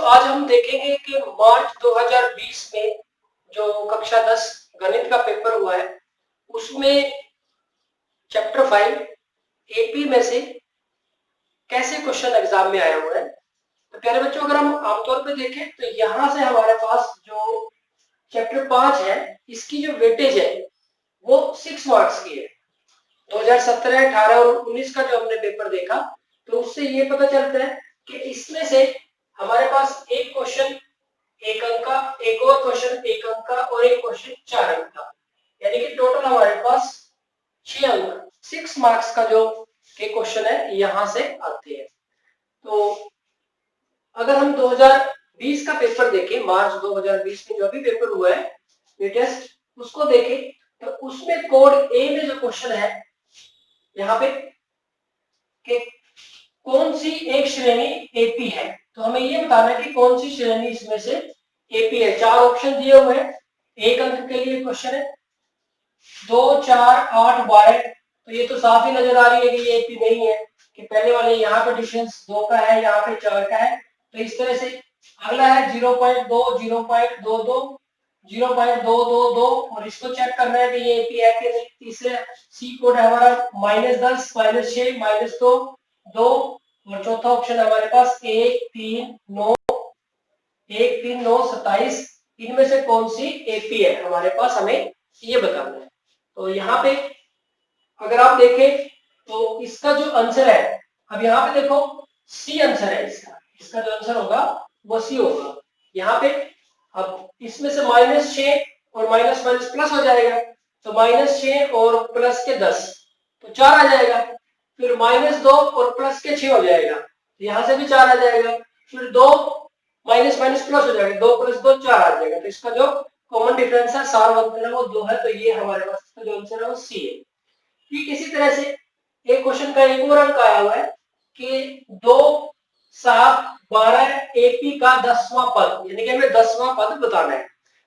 आज हम देखेंगे कि मार्च 2020 में जो कक्षा 10 गणित का पेपर हुआ है उसमें चैप्टर 5 एपी में से कैसे क्वेश्चन एग्जाम में आया हुआ है। तो प्यारे बच्चों, अगर हम आमतौर पर देखें तो यहां से हमारे पास जो चैप्टर 5 है इसकी जो वेटेज है वो 6 मार्क्स की है। 2017, 18 और 19 का जो हमने पेपर देखा तो उससे ये पता चलता है कि इसमें से हमारे पास एक क्वेश्चन 1 अंक का, एक और क्वेश्चन 1 अंक का और एक क्वेश्चन 4 अंक का, यानी कि टोटल हमारे पास 6 अंक 6 मार्क्स का जो के क्वेश्चन है यहां से आते हैं। तो अगर हम 2020 का पेपर देखें, मार्च 2020 में जो भी पेपर हुआ है लेटेस्ट, उसको देखें तो उसमें कोड ए में जो क्वेश्चन है यहाँ पे कि कौन सी एक श्रेणी एपी है, तो हमें ये बताना है कि कौन सी श्रेणी इसमें से एपी है। 4 ऑप्शन दिए हुए हैं, 1 अंक के लिए क्वेश्चन है, 2, 4, 8, 12। तो ये तो साफ ही नजर आ रही है कि ये एपी नहीं है, कि पहले वाले यहाँ पे डिफरेंस 2 का है, यहाँ पे 4 का है। तो इस तरह से अगला है 0.2, 0.22, 0.222 और इसको चेक करना है कि ये एपी है कि नहीं। तीसरे सी कोड है हमारा -10, -6, -2, 2 और चौथा ऑप्शन हमारे पास 1, 3, 9, 1, 3, 9, 27। इनमें से कौन सी एपी है हमारे पास, हमें ये बताना है। तो यहाँ पे अगर आप देखें तो इसका जो आंसर है, अब यहाँ पे देखो सी आंसर है इसका जो आंसर होगा वो सी होगा। यहाँ पे अब इसमें से -6 और माइनस माइनस प्लस हो जाएगा, तो -6 और प्लस के 10 तो 4 आ जाएगा। फिर -2 और प्लस के 6 हो जाएगा, तो यहाँ से भी 4 आ जाएगा। फिर 2 माइनस माइनस प्लस हो जाएगा, 2 + 2 4 आ जाएगा। तो इसका जो कॉमन डिफरेंस है सार्वत्रिक है वो 2 है, तो ये हमारे पास इसका जो आंसर है वो सी है। ठीक इसी तरह से एक क्वेश्चन का एक और अंक आया हुआ है कि 2, 7, 12 एपी का 10वां पद, यानी कि हमें 10वां पद बताना है।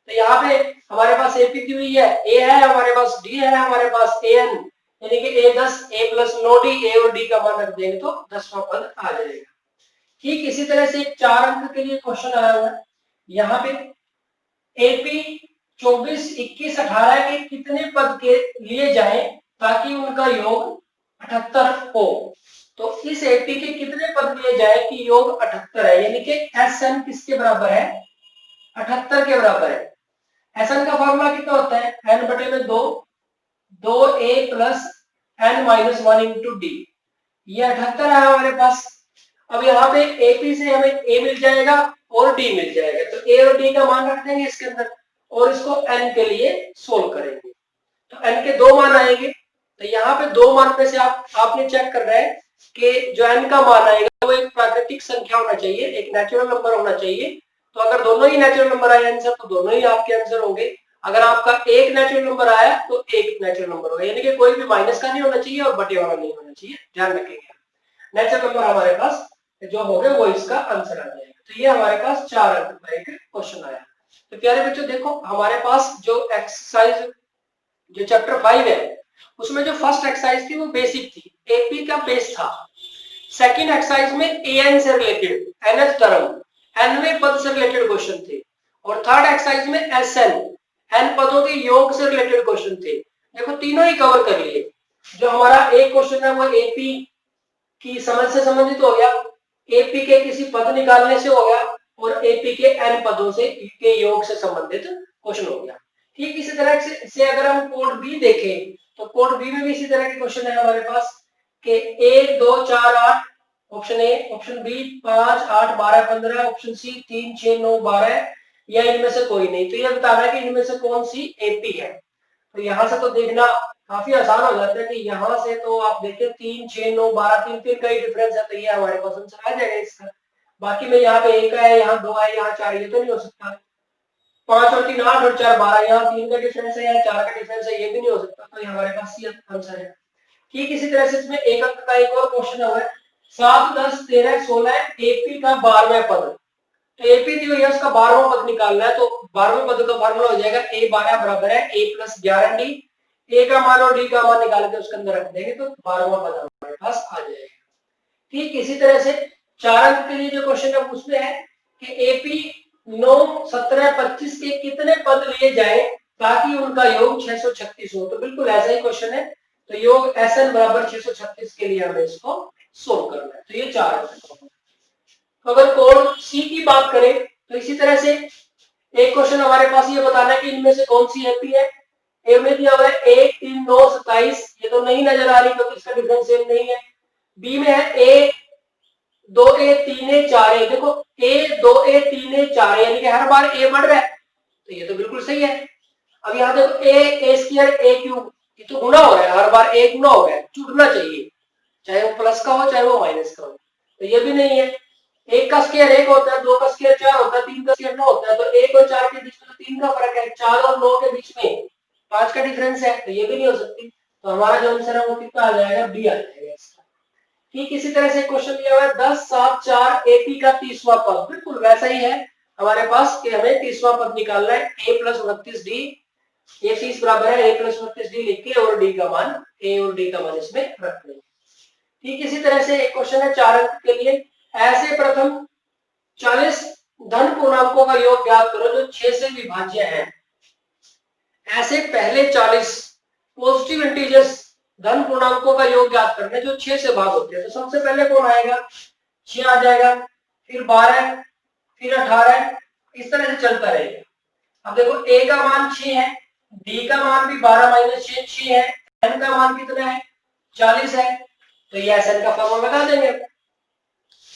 तो यहाँ पे हमारे पास एपी दी हुई है, ए है हमारे पास, डी है हमारे पास, एन, यानी कि ए 10, ए + 9डी, ए और डी का मान रख देंगे तो 10वां पद आ जाएगा। ठीक इसी तरह से 4 अंक के लिए क्वेश्चन आया हुआ है। यहाँ पे एपी 24, 21, 18 के कितने पद के लिए जाएं ताकि उनका योग 78 हो। तो इस एपी के कितने पद लिए जाए कि योग 78 है, यानी कि एसएन किसके बराबर है, 78 के बराबर है। एसएन का फॉर्मूला कितना होता है, n/2, 2a + n-1 × d। ये 78 है हमारे पास। अब यहाँ पे एपी से हमें ए मिल जाएगा और डी मिल जाएगा, तो ए और डी का मान रख देंगे इसके अंदर और इसको एन के लिए सोल्व करेंगे। तो एन के 2 मान आएंगे, तो यहाँ पे 2 मान में से आपने चेक कर रहा है कि जो एन का मान आएगा वो एक प्राकृतिक संख्या होना चाहिए, एक नेचुरल नंबर होना चाहिए। तो अगर दोनों ही नेचुरल नंबर आए आंसर, तो दोनों ही आपके आंसर होंगे। अगर आपका एक नेचुरल नंबर आया तो एक नेचुरल नंबर होगा, यानी कि कोई भी माइनस का नहीं होना चाहिए और बटे वाला नहीं होना चाहिए, ध्यान रखेंगे। नेचुरल नंबर हमारे पास जो हो गए वो इसका आंसर आ जाएगा। तो ये हमारे पास 4 अंक का एक क्वेश्चन आया। तो प्यारे बच्चों देखो, हमारे पास जो एक्सरसाइज जो चैप्टर 5 है उसमें जो फर्स्ट एक्सरसाइज थी वो बेसिक थी, एपी का बेस था। सेकंड एक्सरसाइज में एएन से रिलेटेड, nth टर्म, nवें पद से रिलेटेड क्वेश्चन थे। और थर्ड एक्सरसाइज में एसएन, n पदों के योग से रिलेटेड क्वेश्चन थे। देखो तीनों ही कवर कर लिए। जो हमारा एक क्वेश्चन है वो एपी की समझ से संबंधित हो गया, एपी के किसी पद निकालने से हो गया और एपी के एन पदों से के योग से संबंधित क्वेश्चन हो गया। ठीक इसी तरह से अगर हम कोड बी देखें तो कोड बी में भी इसी तरह के क्वेश्चन है हमारे पास कि 1, 2, 4, 8 option A, option B 5, 8, 12, 15, option C 3, 6, 9, 12 या इनमें से कोई नहीं। तो ये बताना है कि इनमें से कौन सी एपी है। तो यहां से तो देखना काफी आसान हो जाता है कि यहाँ से तो आप देखें 3, 6, 9, 12, 3 का ही डिफरेंस है, तो ये हमारे पास आंसर आ जाएगा इसका। बाकी में यहाँ पे 1 है, यहाँ 2 है, यहाँ 4, ये तो नहीं हो सकता। 5 और 3 8 और 4 12, यहाँ 3 का डिफरेंस है, यहाँ 4 का डिफरेंस है, ये भी नहीं हो सकता। तो ये हमारे पास सी आंसर है। ठीक इसी तरह से इसमें एक अंक का एक और क्वेश्चन है, 7, 10, 13, 16 एपी का 12वां पद। तो एपी दी हुई है, उसका 12वां पद निकालना है। तो 12वें पद का फार्मूला हो जाएगा a12 बराबर है a + 11d। ए का मान और डी का मान निकाल के उसके अंदर रख देंगे तो 12वां पद हमारे पास आ जाएगा। ठीक इसी तरह से 4 अंक के लिए जो क्वेश्चन है उसमें है कि एपी 9, 17, 25 के कितने पद लिए जाए ताकि उनका योग 636 हो। तो बिल्कुल ऐसा ही क्वेश्चन है। तो योग SN बराबर 636 के लिए हमें इसको सोल्व करना है। तो ये 4 है। तो अगर कोड सी की बात करें तो इसी तरह से एक क्वेश्चन हमारे पास ये बताना है कि इनमें से कौन सी एपी है। ए में दिया हुआ है 1, 3, 9, 27, ये तो नहीं नजर आ रही क्योंकि इसका डिफरेंस सेम नहीं है। बी में है ए 2A 3A 4A, देखो A 2A 3A 4A यानी कि हर बार A बढ़ रहा है, तो ये तो बिल्कुल सही है। अब यहाँ देखो A स्क्वायर A क्यूब, ये तो गुना हो रहा है, हर बार A गुना हो रहा है, जुड़ना चाहिए, चाहे वो प्लस का हो चाहे वो माइनस का हो, तो ये भी नहीं है। एक का स्क्वायर 1 होता है, 2 का स्क्वायर 4 होता है, 3 का स्क्वायर 9 होता है, तो 1 और 4 के बीच में तो 3 का फर्क है, 4 और 9 के बीच में 5 का डिफरेंस है, तो ये भी नहीं हो सकती। तो हमारा जो आंसर है वो कितना आ जाएगा, बी आ जाएगा इसका। ठीक इसी तरह से क्वेश्चन दिया हुआ है 10, 7, 4 एपी का 30वां पद, बिल्कुल वैसा ही है हमारे पास कि हमें 30वां पद निकालना है। a प्लस 29d, ये 30 बराबर है a प्लस 29d लिख के और d का मान, a और d का मान इसमें रख लेंगे। ठीक इसी तरह से एक क्वेश्चन है 4 अंक के लिए, ऐसे प्रथम 40 धन पूर्णांकों का योग ज्ञात करो जो 6 से विभाज्य है। ऐसे पहले 40 पॉजिटिव इंटीजर्स धन पूर्णांकों का योग ज्ञात करना जो 6 से भाग होते हैं। तो सबसे पहले कौन आएगा, 6 आ जाएगा, फिर 12, फिर 18, इस तरह से चलता रहेगा। अब देखो a का मान 6 है, d का मान भी 12 माइनस 6 है, n का मान कितना है 40 है, तो ये SN का फॉर्मूला लगा देंगे।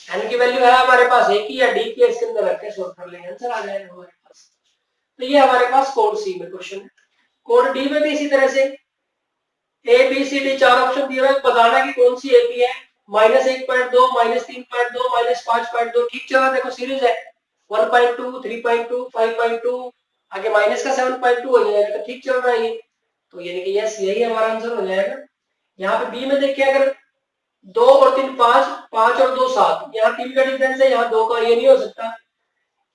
n की वैल्यू है हमारे पास एक ही है, d की इसके अंदर रख के सॉल्व कर लेंगे, आंसर आ जाएगा हमारे पास। तो ये हमारे पास कोड सी में क्वेश्चन है। कोड डी में भी इसी तरह से A B C D 4 option दिए हुए, बताना कि कौन सी एपी है। -1.2, -3.2, -5.2, ठीक चला, देखो सीरीज है 1.2, 3.2, 5.2, आगे माइनस का 7.2 हो जाएगा, तो ठीक चल रहा है ये, तो यानी कि यस यही हमारा आंसर हो जाएगा। यहाँ पे बी में देखिए, अगर 2 और 3 5, 5 और 2 7, यहाँ 3 का डिफरेंस है, यहाँ 2 का, ये नहीं हो सकता।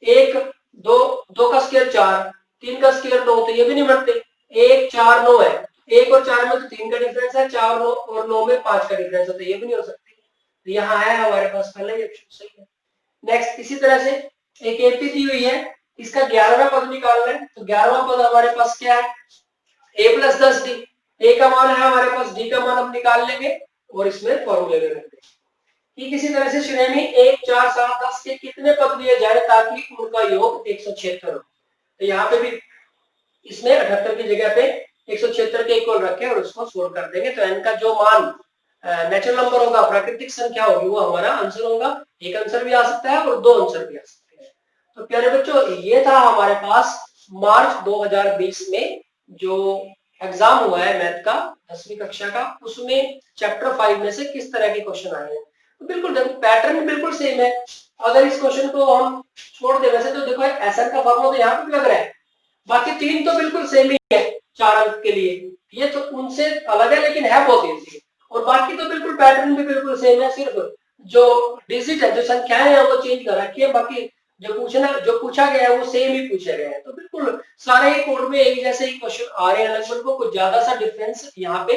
1 2, 2 का स्क्वायर 4, 3 का स्क्वायर 9, तो ये भी नहीं बनते। 1 4 9 है, 1 और 4 में तो 3 का डिफरेंस है, 4 और 9 में 5 का डिफरेंस है, तो ये भी नहीं हो सकती। तो यहाँ है हमारे पास पहले ही ऑप्शन सही है। नेक्स्ट इसी तरह से एक एपी दी हुई है, इसका 11वां पद निकालना है। तो 11वां पद हमारे पास क्या है, a प्लस 10d, a का मान है हमारे पास, d का मान हम निकाल लेंगे और इसमें फॉर्मूले में रख देंगे। ठीक इसी तरह से श्रेणी 1, 4, 7, 10 के कितने पद लिए जाए ताकि उनका योग 176 हो। तो यहाँ पे भी इसमें 78 की जगह पे 176 के इक्वल रखे और उसको सोल्व कर देंगे, तो n का जो मान नेचुरल नंबर होगा, प्राकृतिक संख्या होगी, वो हमारा आंसर होगा। एक आंसर भी आ सकता है और 2 आंसर भी आ सकते हैं। तो प्यारे बच्चों, ये था हमारे पास मार्च 2020 में जो एग्जाम हुआ है मैथ का 10वीं कक्षा का, उसमें चैप्टर 5 में से किस तरह के क्वेश्चन आए हैं। तो बिल्कुल देखो पैटर्न बिल्कुल सेम है। अगर इस क्वेश्चन को हम छोड़ दे, वैसे तो देखो SN का फॉर्मूला तो यहाँ पे भी लग रहा है, बाकी 3 तो बिल्कुल सेम ही है 4 अंक के लिए, ये तो उनसे अलग है लेकिन है बहुत इजी, और बाकी तो बिल्कुल पैटर्न भी बिल्कुल सेम है, सिर्फ जो डिजिट है, जो संख्याएं हैं वो चेंज कर रखी है, बाकी जो पूछा गया है वो सेम ही पूछा गया है। तो बिल्कुल सारे ही कोड में एक जैसे ही क्वेश्चन आ रहे हैं, लगभग को कुछ ज्यादा सा डिफरेंस यहाँ पे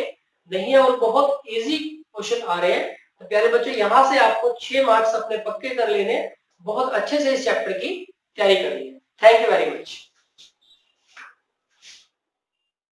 नहीं है और बहुत इजी क्वेश्चन आ रहे हैं। तो प्यारे बच्चों, यहाँ से आपको 6 मार्क्स अपने पक्के कर लेने, बहुत अच्छे से इस चैप्टर की तैयारी करनी है। Thank you very much.